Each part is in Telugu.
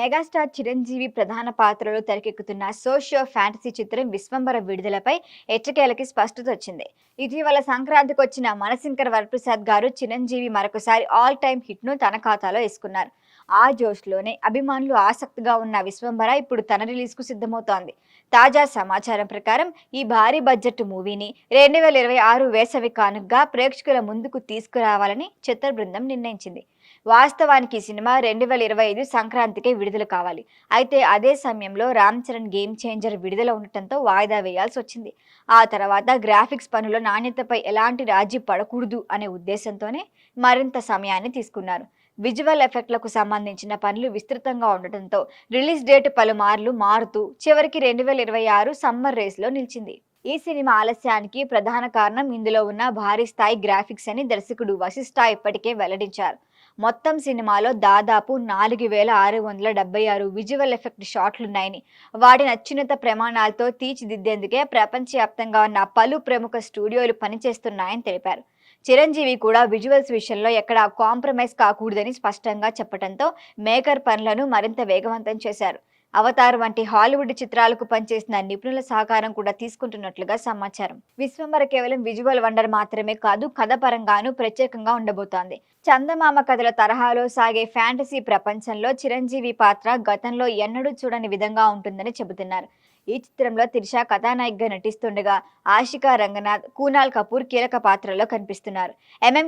మెగాస్టార్ చిరంజీవి ప్రధాన పాత్రలో తెరకెక్కుతున్న సోషియో ఫ్యాంటసీ చిత్రం విశ్వంబర విడుదలపై ఎట్టకేలకి స్పష్టత వచ్చింది. ఇటీవల సంక్రాంతికి వచ్చిన మనశంకర్ వరప్రసాద్ గారు చిరంజీవి మరొకసారి ఆల్ టైమ్ హిట్ ను తన ఖాతాలో వేసుకున్నారు. ఆ జోష్లోనే అభిమానులు ఆసక్తిగా ఉన్న విశ్వంబర ఇప్పుడు తన రిలీజ్ కు సిద్ధమవుతోంది. తాజా సమాచారం ప్రకారం ఈ భారీ బడ్జెట్ మూవీని 2026 వేసవి కానుకగా ప్రేక్షకుల ముందుకు తీసుకురావాలని చిత్ర బృందం నిర్ణయించింది. వాస్తవానికి ఈ సినిమా 2025 సంక్రాంతికే విడుదల కావాలి. అయితే అదే సమయంలో రామ్ చరణ్ గేమ్ చేంజర్ విడుదల ఉండటంతో వాయిదా వేయాల్సి వచ్చింది. ఆ తర్వాత గ్రాఫిక్స్ పనుల నాణ్యతపై ఎలాంటి రాజీ పడకూడదు అనే ఉద్దేశంతోనే మరింత సమయాన్ని తీసుకున్నారు. విజువల్ ఎఫెక్ట్లకు సంబంధించిన పనులు విస్తృతంగా ఉండటంతో రిలీజ్ డేట్ పలుమార్లు మారుతూ చివరికి 2026 సమ్మర్ రేస్లో నిలిచింది. ఈ సినిమా ఆలస్యానికి ప్రధాన కారణం ఇందులో ఉన్న భారీ స్థాయి గ్రాఫిక్స్ అని దర్శకుడు వశిష్ఠ ఇప్పటికే వెల్లడించారు. మొత్తం సినిమాలో దాదాపు 4676 విజువల్ ఎఫెక్ట్ షాట్లున్నాయని, వాటి అత్యున్నత ప్రమాణాలతో తీర్చిదిద్దేందుకే ప్రపంచవ్యాప్తంగా ఉన్న పలు ప్రముఖ స్టూడియోలు పనిచేస్తున్నాయని తెలిపారు. చిరంజీవి కూడా విజువల్స్ విషయంలో ఎక్కడా కాంప్రమైజ్ కాకూడదని స్పష్టంగా చెప్పడంతో మేకర్ పనులను మరింత వేగవంతం చేశారు. అవతార్ వంటి హాలీవుడ్ చిత్రాలకు పనిచేసిన నిపుణుల సహకారం కూడా తీసుకుంటున్నట్లుగా సమాచారం. విశ్వంబర కేవలం విజువల్ వండర్ మాత్రమే కాదు, కథ పరంగానూ ప్రత్యేకంగా ఉండబోతోంది. చందమామ కథల తరహాలో సాగే ఫ్యాంటసీ ప్రపంచంలో చిరంజీవి పాత్ర గతంలో ఎన్నడూ చూడని విధంగా ఉంటుందని చెబుతున్నారు. ఈ చిత్రంలో త్రిష కథానాయికగా నటిస్తుండగా ఆషికా రంగనాథ్, కూనాల్ కపూర్ కీలక పాత్రలో కనిపిస్తున్నారు.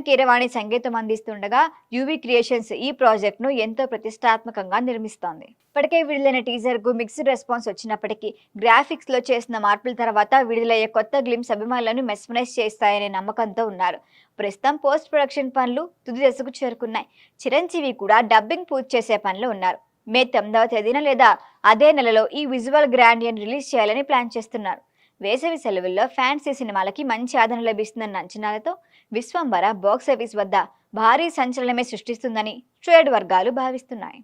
కీరవాణి సంగీతం అందిస్తుండగా యువి క్రియేషన్స్ ఈ ప్రాజెక్ట్ ను ఎంతో ప్రతిష్టాత్మకంగా నిర్మిస్తోంది. ఇప్పటికే విడుదలైన టీజర్ కు మిక్స్డ్ రెస్పాన్స్ వచ్చినప్పటికీ గ్రాఫిక్స్ లో చేసిన మార్పుల తర్వాత విడుదలయ్యే కొత్త గ్లిమ్స్ అభిమానులను మెస్మరైజ్ చేస్తాయనే నమ్మకంతో ఉన్నారు. ప్రస్తుతం పోస్ట్ ప్రొడక్షన్ పనులు తుది దశకు చేరుకున్నాయి. చిరంజీవి కూడా డబ్బింగ్ పూర్తి చేసే పనిలో ఉన్నారు. మే 9వ తేదీన లేదా అదే నెలలో ఈ విజువల్ గ్రాండియన్ రిలీజ్ చేయాలని ప్లాన్ చేస్తున్నారు. వేసవి సెలవుల్లో ఫ్యాన్సీ సినిమాలకి మంచి ఆదరణ లభిస్తుందన్న అంచనాలతో విశ్వంబర బాక్సాఫీస్ వద్ద భారీ సంచలనమే సృష్టిస్తుందని ట్రేడ్ వర్గాలు భావిస్తున్నాయి.